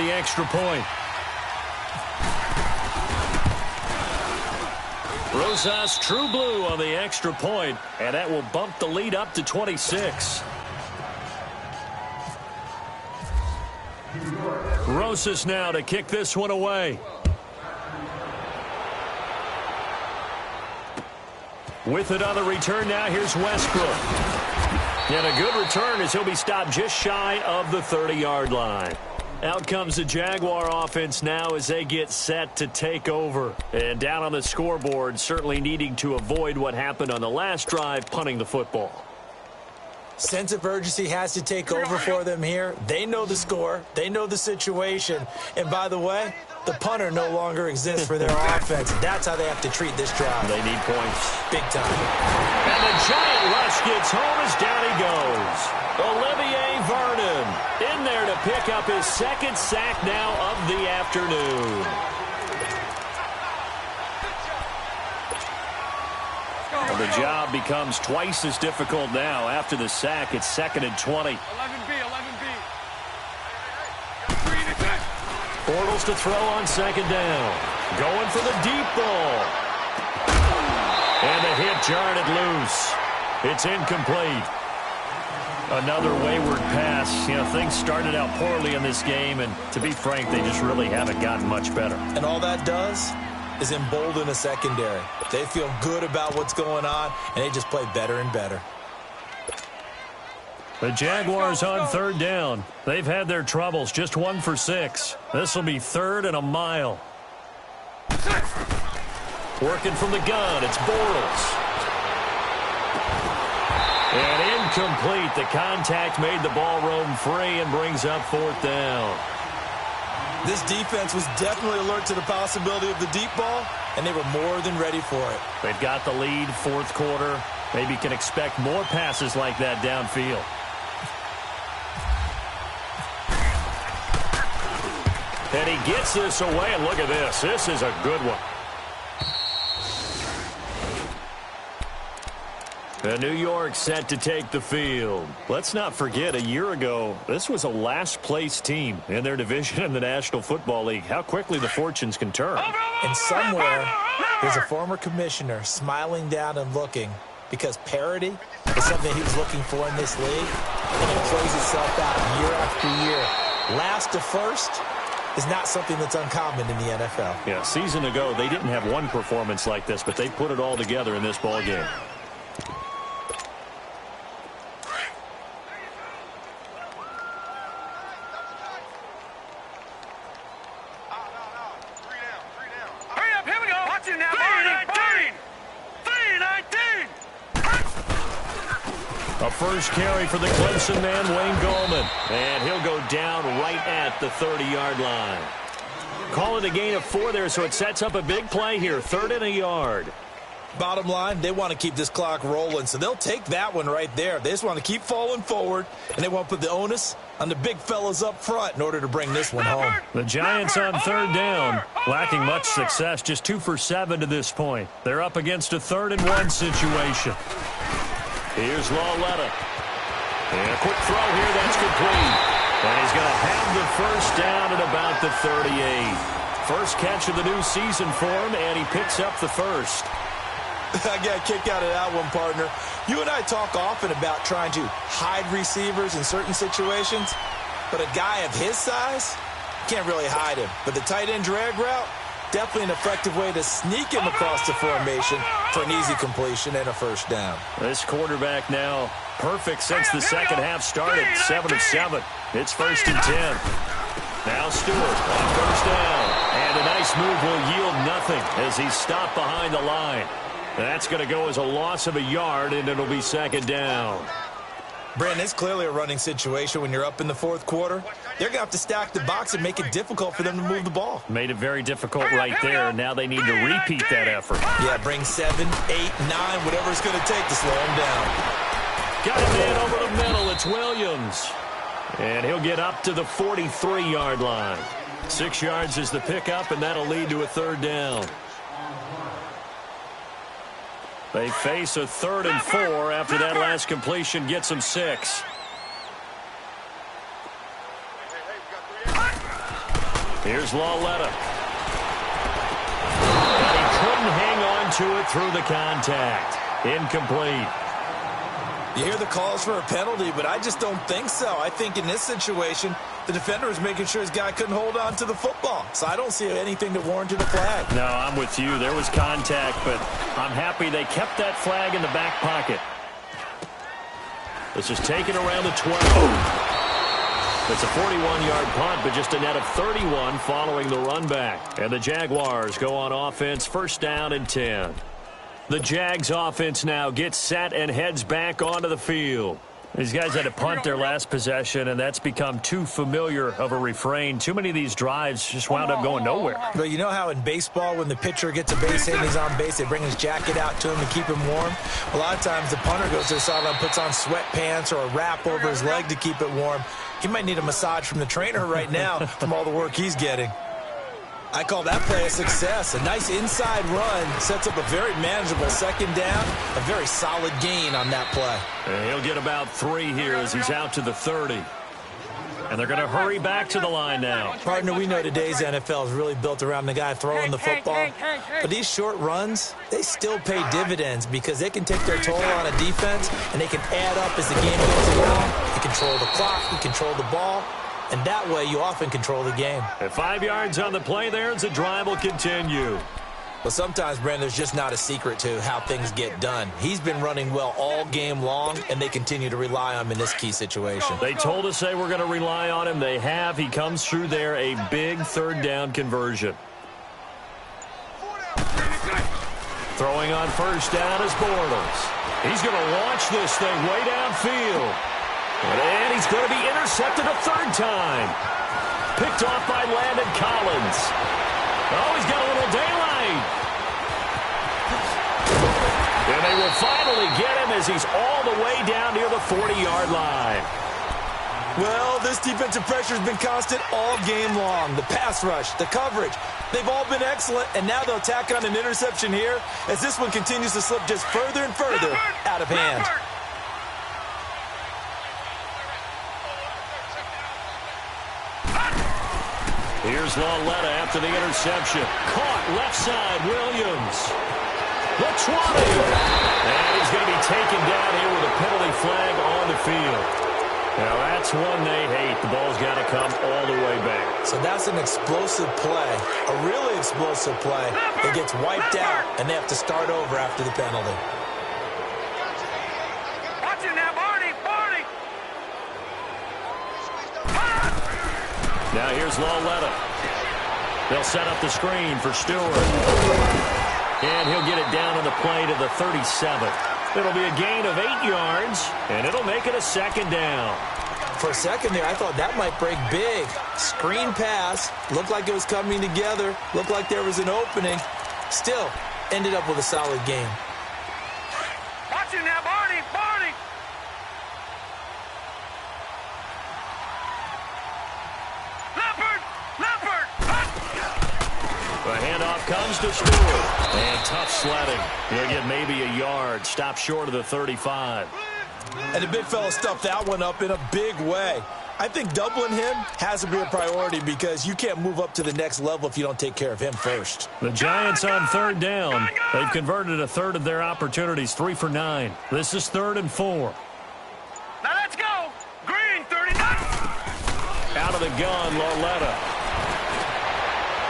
the extra point. Rosas True Blue on the extra point, and that will bump the lead up to 26. Rosas now to kick this one away. With it on the return now, here's Westbrook. And a good return as he'll be stopped just shy of the 30-yard line. Out comes the Jaguar offense now as they get set to take over. And down on the scoreboard, certainly needing to avoid what happened on the last drive, punting the football. Sense of urgency has to take over for them here. They know the score. They know the situation. And by the way, the punter no longer exists for their offense. That's how they have to treat this drive. They need points. Big time. And the giant rush gets home as down he goes. Olivier Vernon in there to pick up his second sack now of the afternoon. Well, the job becomes twice as difficult now. After the sack, it's 2nd and 20. 11B. Bortles to throw on 2nd down. Going for the deep ball. And the hit jarred it loose. It's incomplete. Another wayward pass. You know, things started out poorly in this game, and to be frank, they just really haven't gotten much better. And all that does is embolden a secondary. They feel good about what's going on, and they just play better and better. The Jaguars on 3rd down. They've had their troubles, just 1 for 6. This will be 3rd and a mile. Working from the gun, it's Bortles. And incomplete. The contact made the ball roam free and brings up 4th down. This defense was definitely alert to the possibility of the deep ball, and they were more than ready for it. They've got the lead, 4th quarter. Maybe can expect more passes like that downfield. And he gets this away, and look at this. This is a good one. And New York set to take the field. Let's not forget, a year ago, this was a last-place team in their division in the National Football League. How quickly the fortunes can turn. And somewhere, there's a former commissioner smiling down and looking, because parity is something he was looking for in this league, and it plays itself out year after year. Last to first is not something that's uncommon in the NFL. Yeah, a season ago, they didn't have one performance like this, but they put it all together in this ball game. A first carry for the Clemson man, Wayne Gallman. And he'll go down right at the 30-yard line. Call it a gain of 4 there, so it sets up a big play here. 3rd and a yard. Bottom line, they want to keep this clock rolling, so they'll take that one right there. They just want to keep falling forward, and they want to put the onus on the big fellas up front in order to bring this one home. The Giants on 3rd down, lacking much success, just 2 for 7 to this point. They're up against a 3rd and 1 situation. Here's Lawletta. And a quick throw here, that's complete. And he's going to have the first down at about the 38. First catch of the new season for him, and he picks up the first. I got a kick out of that one, partner. You and I talk often about trying to hide receivers in certain situations, but a guy of his size, can't really hide him. But the tight end drag route, definitely an effective way to sneak him across the formation for an easy completion and a first down. This quarterback now perfect since the second half started. 7 of 7. It's 1st and 10. Now Stewart on first down. And a nice move will yield nothing as he's stopped behind the line. That's going to go as a loss of a yard, and it'll be 2nd down. Brandon, it's clearly a running situation when you're up in the 4th quarter. They're going to have to stack the box and make it difficult for them to move the ball. Made it very difficult right there. Now they need to repeat that effort. Yeah, bring 7, 8, 9, whatever it's going to take to slow him down. Got him in over the middle. It's Williams. And he'll get up to the 43-yard line. 6 yards is the pickup, and that'll lead to a 3rd down. They face a 3rd and 4 after that last completion gets them 6. Here's Lawletta. And he couldn't hang on to it through the contact. Incomplete. You hear the calls for a penalty, but I just don't think so. I think in this situation, the defender was making sure his guy couldn't hold on to the football. So I don't see anything that warranted a flag. No, I'm with you. There was contact, but I'm happy they kept that flag in the back pocket. This is taken around the 12. It's a 41-yard punt, but just a net of 31 following the run back. And the Jaguars go on offense, first down and 10. The Jags offense now gets set and heads back onto the field. These guys had to punt their last possession, and that's become too familiar of a refrain. Too many of these drives just wound up going nowhere. But you know how in baseball, when the pitcher gets a base hit and he's on base, they bring his jacket out to him to keep him warm? A lot of times the punter goes to the sideline, puts on sweatpants or a wrap over his leg to keep it warm. He might need a massage from the trainer right now from all the work he's getting. I call that play a success. A nice inside run sets up a very manageable second down, a very solid gain on that play. And he'll get about 3 here as he's out to the 30. And they're going to hurry back to the line now. Partner, we know today's NFL is really built around the guy throwing the football. But these short runs, they still pay dividends because they can take their toll on a defense and they can add up as the game goes along. You control the clock, you control the ball. And that way, you often control the game. At 5 yards on the play there, as the drive will continue. Well, sometimes, Brandon, there's just not a secret to how things get done. He's been running well all game long, and they continue to rely on him in this key situation. They told us they were going to rely on him. They have. He comes through there, a big third down conversion. Throwing on first down is Bortles. He's going to launch this thing way downfield. And he's going to be intercepted a third time. Picked off by Landon Collins. Oh, he's got a little daylight. And they will finally get him as he's all the way down near the 40-yard line. Well, this defensive pressure has been constant all game long. The pass rush, the coverage, they've all been excellent, and now they'll tack on an interception here as this one continues to slip just further and further out of hand. Here's Lawletta after the interception. Caught left side, Williams. The 20. And he's going to be taken down here with a penalty flag on the field. Now that's one they hate. The ball's got to come all the way back. So that's an explosive play, a really explosive play that gets wiped out, and they have to start over after the penalty. Watch it now, Barney. Now here's Lawletta. They'll set up the screen for Stewart. And he'll get it down on the play to the 37. It'll be a gain of 8 yards, and it'll make it a second down. For a second there, I thought that might break big. Screen pass, looked like it was coming together, looked like there was an opening. Still, ended up with a solid game. Watch it now, Barney. The handoff comes to Stewart. And tough sledding. He'll get maybe a yard. Stop short of the 35. And the big fella stuffed that one up in a big way. I think doubling him has to be a priority because you can't move up to the next level if you don't take care of him first. The Giants on third down. They've converted a third of their opportunities, 3 for 9. This is 3rd and 4. Now let's go. Green, 39. Out of the gun, Lawletta.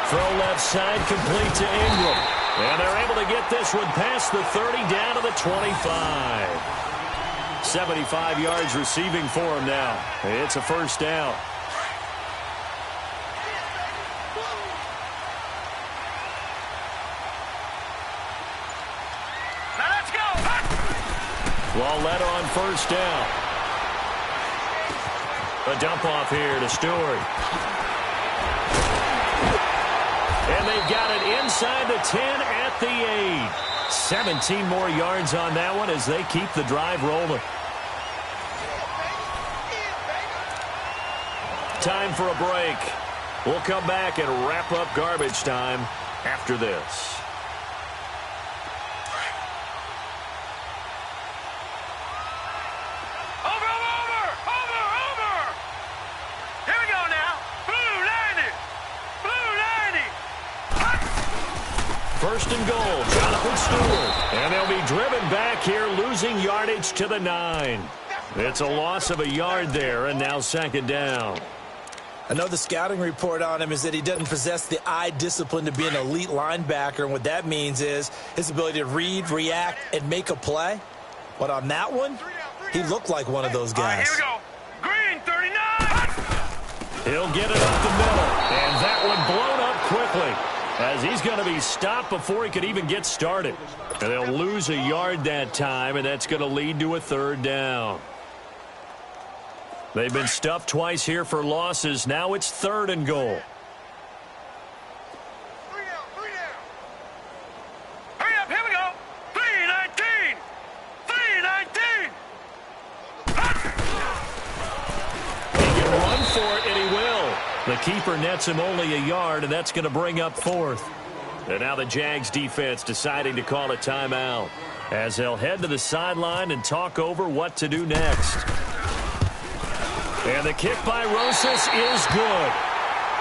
Throw left side, complete to Ingram. And they're able to get this one past the 30 down to the 25. 75 yards receiving for him now. It's a first down. Now let's go. Lawletta on first down. A dump off here to Stewart. And they've got it inside the 10 at the 8. 17 more yards on that one as they keep the drive rolling. Time for a break. We'll come back and wrap up garbage time after this. Over. Here we go now. Blue landed. Blue. first and goal. Jonathan Stewart. And they'll be driven back here, losing yardage to the 9. It's a loss of a yard there, and now second down. I know the scouting report on him is that he doesn't possess the eye discipline to be an elite linebacker, and what that means is his ability to read, react, and make a play. But on that one, he looked like one of those guys. Here we go. Green, 39. He'll get it up the middle, and that one blown up quickly as he's going to be stopped before he could even get started. And they'll lose a yard that time, and that's going to lead to a third down. They've been stuffed twice here for losses. Now it's third and goal. Hurry up, here we go. 319. 319. He can run for it, and he will. The keeper nets him only a yard, and that's going to bring up fourth. And now the Jags defense deciding to call a timeout as they'll head to the sideline and talk over what to do next. And the kick by Rosas is good.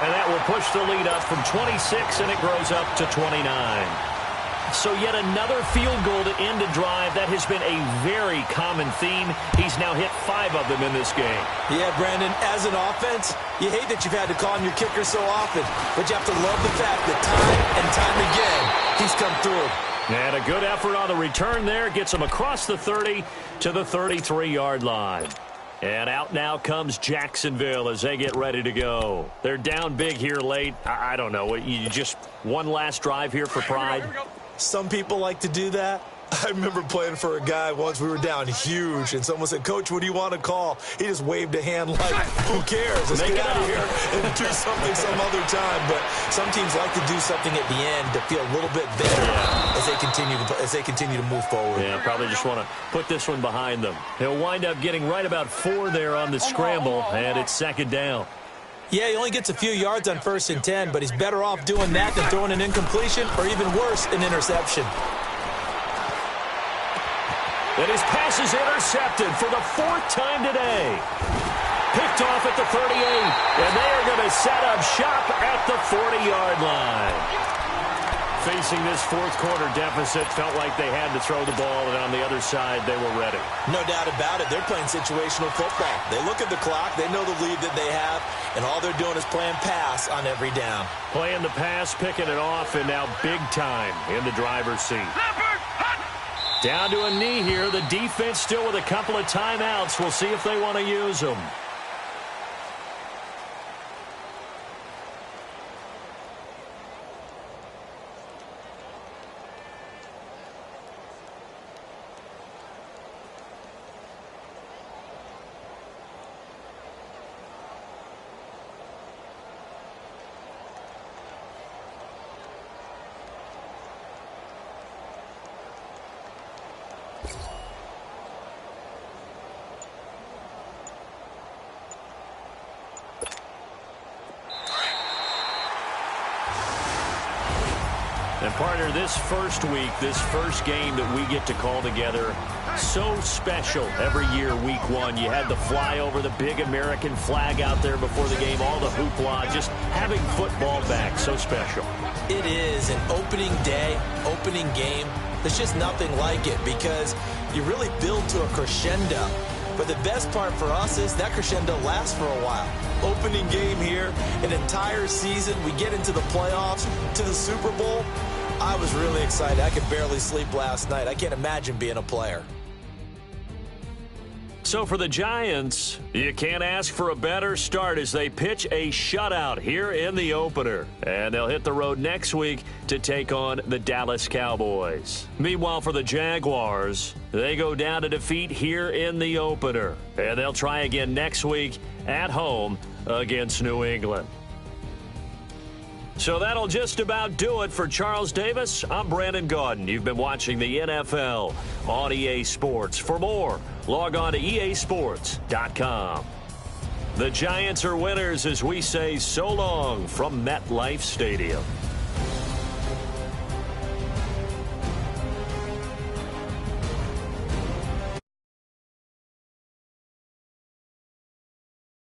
And that will push the lead up from 26, and it grows up to 29. So yet another field goal to end a drive. That has been a very common theme. He's now hit 5 of them in this game. Yeah, Brandon, as an offense, you hate that you've had to call on your kicker so often, but you have to love the fact that time and time again, he's come through. And a good effort on the return there. Gets him across the 30 to the 33-yard line. And out now comes Jacksonville as they get ready to go. They're down big here late. I don't know. You just one last drive here for pride? Some people like to do that. I remember playing for a guy once. We were down huge, and someone said, "Coach, what do you want to call?" He just waved a hand like, "Who cares? Let's get out of here and do something some other time." But some teams like to do something at the end to feel a little bit better as they continue to move forward. Yeah, probably just want to put this one behind them. He'll wind up getting right about 4 there on the scramble, and it's second down. Yeah, he only gets a few yards on 1st and 10, but he's better off doing that than throwing an incompletion or even worse, an interception. And his pass is intercepted for the 4th time today. Picked off at the 38, and they are going to set up shop at the 40-yard line. Facing this fourth-quarter deficit, felt like they had to throw the ball, and on the other side, they were ready. No doubt about it. They're playing situational football. They look at the clock. They know the lead that they have, and all they're doing is playing pass on every down. Playing the pass, picking it off, and now big time in the driver's seat. Down to a knee here. The defense still with a couple of timeouts. We'll see if they want to use them. And partner, this first week, this first game that we get to call together, so special every year, week 1. You had the flyover, the big American flag out there before the game, all the hoopla, just having football back, so special. It is an opening day, opening game. There's just nothing like it because you really build to a crescendo. But the best part for us is that crescendo lasts for a while. Opening game here, an entire season. We get into the playoffs, to the Super Bowl. I was really excited. I could barely sleep last night. I can't imagine being a player. So for the Giants, you can't ask for a better start as they pitch a shutout here in the opener. And they'll hit the road next week to take on the Dallas Cowboys. Meanwhile, for the Jaguars, they go down to defeat here in the opener. And they'll try again next week at home against New England. So that'll just about do it for Charles Davis. I'm Brandon Gaudin. You've been watching the NFL on EA Sports. For more, log on to easports.com. The Giants are winners as we say so long from MetLife Stadium.